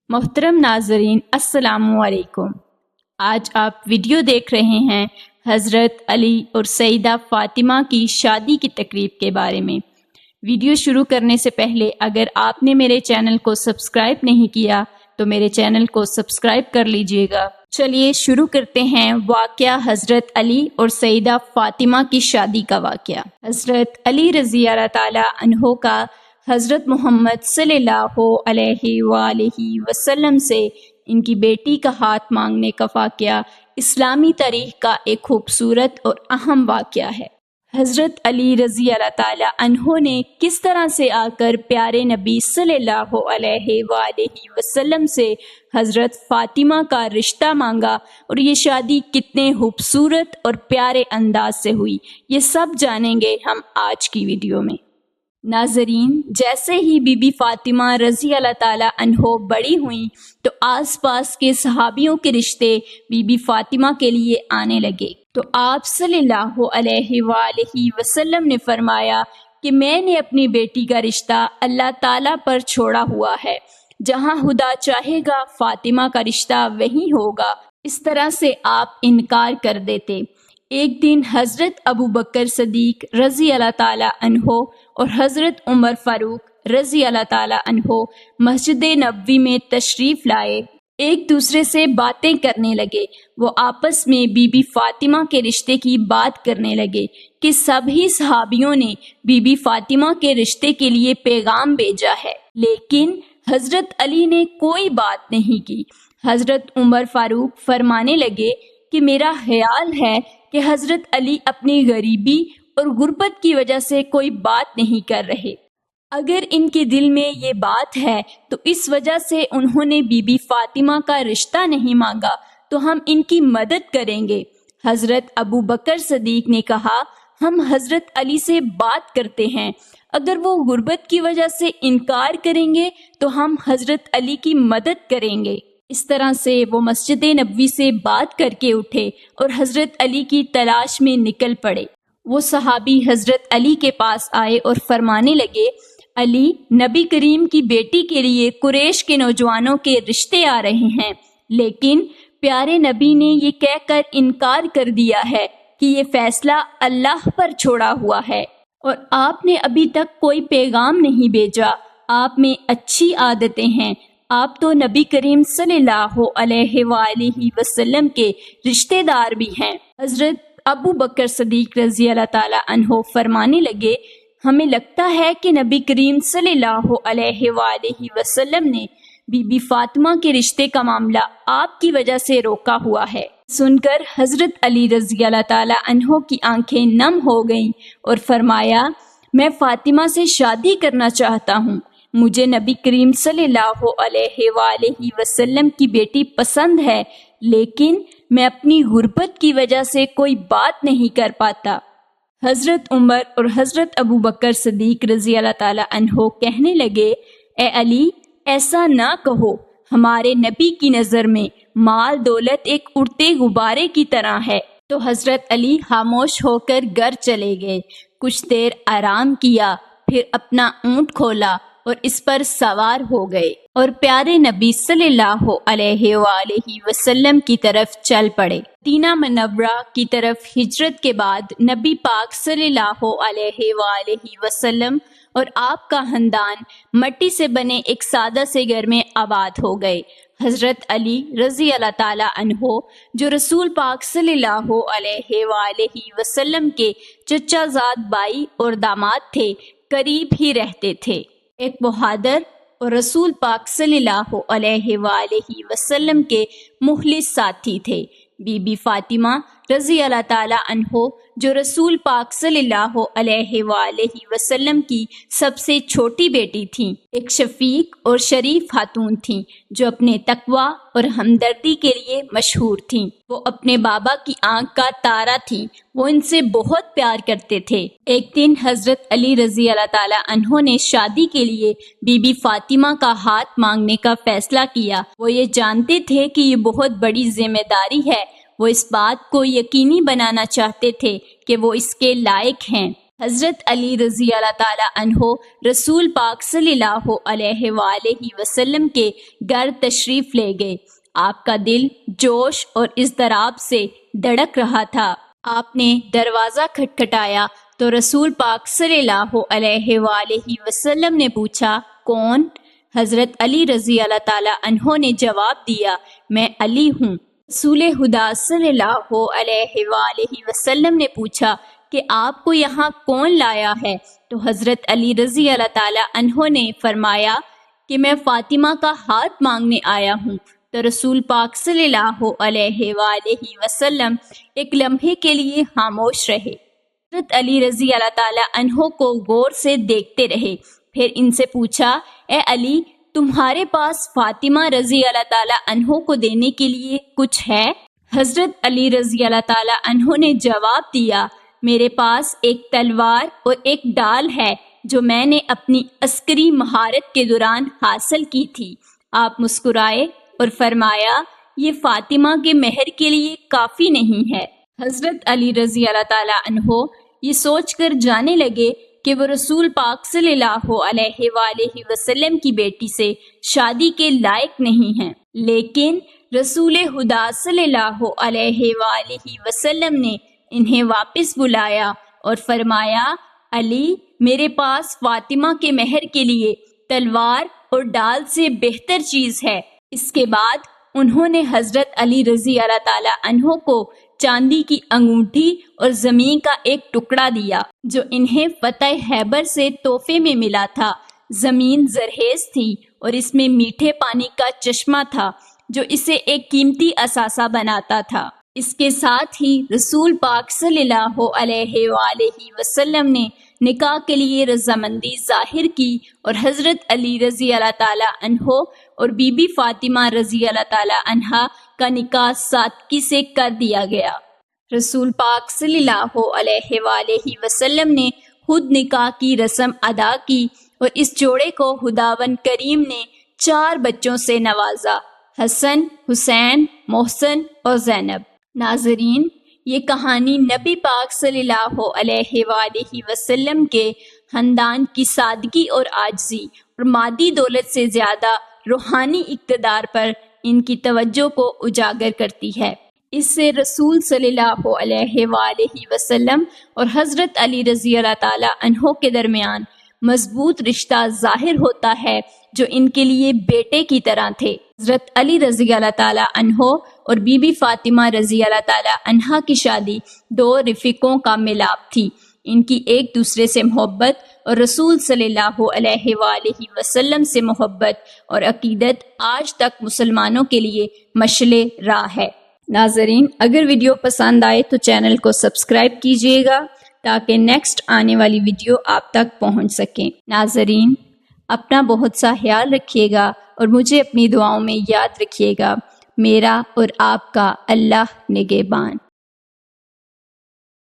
محترم ناظرین السلام علیکم۔ آج آپ ویڈیو دیکھ رہے ہیں حضرت علی اور سیدہ فاطمہ کی شادی کی تقریب کے بارے میں۔ ویڈیو شروع کرنے سے پہلے اگر آپ نے میرے چینل کو سبسکرائب نہیں کیا تو میرے چینل کو سبسکرائب کر لیجئے گا۔ چلیے شروع کرتے ہیں واقعہ حضرت علی اور سیدہ فاطمہ کی شادی کا واقعہ۔ حضرت علی رضی اللہ تعالی عنہ کا حضرت محمد صلی اللہ علیہ وآلہ وسلم سے ان کی بیٹی کا ہاتھ مانگنے کا واقعہ اسلامی تاریخ کا ایک خوبصورت اور اہم واقعہ ہے۔ حضرت علی رضی اللہ تعالی عنہ نے کس طرح سے آ کر پیارے نبی صلی اللہ علیہ وآلہ وسلم سے حضرت فاطمہ کا رشتہ مانگا اور یہ شادی کتنے خوبصورت اور پیارے انداز سے ہوئی، یہ سب جانیں گے ہم آج کی ویڈیو میں۔ ناظرین، جیسے ہی بی بی فاطمہ رضی اللہ تعالی عنہ بڑی ہوئیں تو آس پاس کے صحابیوں کے رشتے بی بی فاطمہ کے لیے آنے لگے، تو آپ صلی اللہ علیہ وآلہ وسلم نے فرمایا کہ میں نے اپنی بیٹی کا رشتہ اللہ تعالیٰ پر چھوڑا ہوا ہے، جہاں خدا چاہے گا فاطمہ کا رشتہ وہیں ہوگا۔ اس طرح سے آپ انکار کر دیتے۔ ایک دن حضرت ابو بکر صدیق رضی اللہ تعالی عنہ اور حضرت عمر فاروق رضی اللہ تعالی عنہ مسجد نبوی میں تشریف لائے، ایک دوسرے سے باتیں کرنے لگے۔ وہ آپس میں بی بی فاطمہ کے رشتے کی بات کرنے لگے کہ سبھی صحابیوں نے بی بی فاطمہ کے رشتے کے لیے پیغام بھیجا ہے، لیکن حضرت علی نے کوئی بات نہیں کی۔ حضرت عمر فاروق فرمانے لگے کہ میرا خیال ہے کہ حضرت علی اپنی غریبی اور غربت کی وجہ سے کوئی بات نہیں کر رہے۔ اگر ان کے دل میں یہ بات ہے تو اس وجہ سے انہوں نے بی بی فاطمہ کا رشتہ نہیں مانگا، تو ہم ان کی مدد کریں گے۔ حضرت ابو بکر صدیق نے کہا، ہم حضرت علی سے بات کرتے ہیں، اگر وہ غربت کی وجہ سے انکار کریں گے تو ہم حضرت علی کی مدد کریں گے۔ اس طرح سے وہ مسجد نبوی سے بات کر کے اٹھے اور حضرت علی کی تلاش میں نکل پڑے۔ وہ صحابی حضرت علی کے پاس آئے اور فرمانے لگے، علی، نبی کریم کی بیٹی کے لیے قریش کے نوجوانوں کے رشتے آ رہے ہیں، لیکن پیارے نبی نے یہ کہہ کر انکار کر دیا ہے کہ یہ فیصلہ اللہ پر چھوڑا ہوا ہے، اور آپ نے ابھی تک کوئی پیغام نہیں بھیجا۔ آپ میں اچھی عادتیں ہیں، آپ تو نبی کریم صلی اللہ علیہ وآلہ وسلم کے رشتہ دار بھی ہیں۔ حضرت ابو بکر صدیق رضی اللہ تعالی عنہ فرمانے لگے، ہمیں لگتا ہے کہ نبی کریم صلی اللہ علیہ وآلہ وسلم نے بی بی فاطمہ کے رشتے کا معاملہ آپ کی وجہ سے روکا ہوا ہے۔ سن کر حضرت علی رضی اللہ تعالی عنہ کی آنکھیں نم ہو گئیں اور فرمایا، میں فاطمہ سے شادی کرنا چاہتا ہوں، مجھے نبی کریم صلی اللہ علیہ وآلہ وسلم کی بیٹی پسند ہے، لیکن میں اپنی غربت کی وجہ سے کوئی بات نہیں کر پاتا۔ حضرت عمر اور حضرت ابو بکر صدیق رضی اللہ تعالی عنہ کہنے لگے، اے علی، ایسا نہ کہو، ہمارے نبی کی نظر میں مال دولت ایک اڑتے غبارے کی طرح ہے۔ تو حضرت علی خاموش ہو کر گھر چلے گئے، کچھ دیر آرام کیا، پھر اپنا اونٹ کھولا اور اس پر سوار ہو گئے اور پیارے نبی صلی اللہ علیہ وآلہ وسلم کی طرف چل پڑے۔ مدینہ منورہ کی طرف ہجرت کے بعد نبی پاک صلی اللہ علیہ وآلہ وسلم اور آپ کا خاندان مٹی سے بنے ایک سادہ سے گھر میں آباد ہو گئے۔ حضرت علی رضی اللہ تعالی عنہ، جو رسول پاک صلی اللہ علیہ وآلہ وسلم کے چچا زاد بھائی اور داماد تھے، قریب ہی رہتے تھے۔ ایک بہادر اور رسول پاک صلی اللہ علیہ وآلہ وسلم کے مخلص ساتھی تھے۔ بی بی فاطمہ رضی اللہ تعالی عنہ، جو رسول پاک صلی اللہ علیہ وآلہ وسلم کی سب سے چھوٹی بیٹی تھیں، ایک شفیق اور شریف خاتون تھیں جو اپنے تقوی اور ہمدردی کے لیے مشہور تھیں۔ وہ اپنے بابا کی آنکھ کا تارا تھیں، وہ ان سے بہت پیار کرتے تھے۔ ایک دن حضرت علی رضی اللہ تعالی عنہ نے شادی کے لیے بی بی فاطمہ کا ہاتھ مانگنے کا فیصلہ کیا۔ وہ یہ جانتے تھے کہ یہ بہت بڑی ذمہ داری ہے، وہ اس بات کو یقینی بنانا چاہتے تھے کہ وہ اس کے لائق ہیں۔ حضرت علی رضی اللہ تعالیٰ عنہ رسول پاک صلی اللہ علیہ وآلہ وسلم کے گھر تشریف لے گئے۔ آپ کا دل جوش اور اضطراب سے دھڑک رہا تھا۔ آپ نے دروازہ کھٹکھٹایا تو رسول پاک صلی اللہ علیہ وآلہ وسلم نے پوچھا، کون؟ حضرت علی رضی اللہ تعالیٰ عنہ نے جواب دیا، میں علی ہوں۔ رسول خدا صلی اللہ علیہ وآلہ وسلم نے پوچھا کہ آپ کو یہاں کون لایا ہے؟ تو حضرت علی رضی اللہ تعالیٰ عنہ نے فرمایا کہ میں فاطمہ کا ہاتھ مانگنے آیا ہوں۔ تو رسول پاک صلی اللہ علیہ وآلہ وسلم ایک لمحے کے لیے خاموش رہے۔ حضرت علی رضی اللہ تعالیٰ عنہ کو غور سے دیکھتے رہے، پھر ان سے پوچھا، اے علی، تمہارے پاس فاطمہ رضی اللہ تعالیٰ عنہ کو دینے کے لیے کچھ ہے؟ حضرت علی رضی اللہ تعالیٰ عنہ نے جواب دیا، میرے پاس ایک تلوار اور ایک ڈال ہے جو میں نے اپنی عسکری مہارت کے دوران حاصل کی تھی۔ آپ مسکرائے اور فرمایا، یہ فاطمہ کے مہر کے لیے کافی نہیں ہے۔ حضرت علی رضی اللہ تعالیٰ عنہ یہ سوچ کر جانے لگے کہ وہ رسول پاک صلی اللہ علیہ وآلہ وسلم کی بیٹی سے شادی کے لائق نہیں ہیں، لیکن رسول خدا صلی اللہ علیہ وآلہ وسلم نے انہیں واپس بلایا اور فرمایا، علی، میرے پاس فاطمہ کے مہر کے لیے تلوار اور ڈال سے بہتر چیز ہے۔ اس کے بعد انہوں نے حضرت علی رضی اللہ تعالیٰ عنہ کو چاندی کی انگوٹھی اور زمین کا ایک ٹکڑا دیا جو انہیں فتح خیبر سے تحفے میں ملا تھا۔ زمین زرخیز تھی اور اس میں میٹھے پانی کا چشمہ تھا جو اسے ایک قیمتی اثاثہ بناتا تھا۔ اس کے ساتھ ہی رسول پاک صلی اللہ علیہ وآلہ وسلم نے نکاح کے لیے رضامندی ظاہر کی اور حضرت علی رضی اللہ تعالیٰ عنہ اور بی بی فاطمہ رضی اللہ تعالیٰ عنہا کا نکاح سادگی سے کر دیا گیا۔ رسول پاک صلی اللہ علیہ وآلہ وسلم نے خود نکاح کی رسم ادا کی اور اس جوڑے کو خداوند کریم نے 4 بچوں سے نوازا، حسن، حسین، محسن اور زینب۔ ناظرین، یہ کہانی نبی پاک صلی اللہ علیہ وآلہ وسلم کے خاندان کی سادگی اور عاجزی اور مادی دولت سے زیادہ روحانی اقتدار پر ان کی توجہ کو اجاگر کرتی ہے۔ اس سے رسول صلی اللہ علیہ وآلہ وسلم اور حضرت علی رضی اللہ تعالیٰ عنہ کے درمیان مضبوط رشتہ ظاہر ہوتا ہے جو ان کے لیے بیٹے کی طرح تھے۔ حضرت علی رضی اللہ تعالیٰ عنہ اور بی بی فاطمہ رضی اللہ تعالیٰ عنہا کی شادی 2 رفیقوں کا ملاپ تھی۔ ان کی ایک دوسرے سے محبت اور رسول صلی اللہ علیہ وآلہ وسلم سے محبت اور عقیدت آج تک مسلمانوں کے لیے مشعل راہ ہے۔ ناظرین، اگر ویڈیو پسند آئے تو چینل کو سبسکرائب کیجیے گا تاکہ نیکسٹ آنے والی ویڈیو آپ تک پہنچ سکیں۔ ناظرین، اپنا بہت سا خیال رکھیے گا اور مجھے اپنی دعاؤں میں یاد رکھیے گا۔ میرا اور آپ کا اللہ نگہبان۔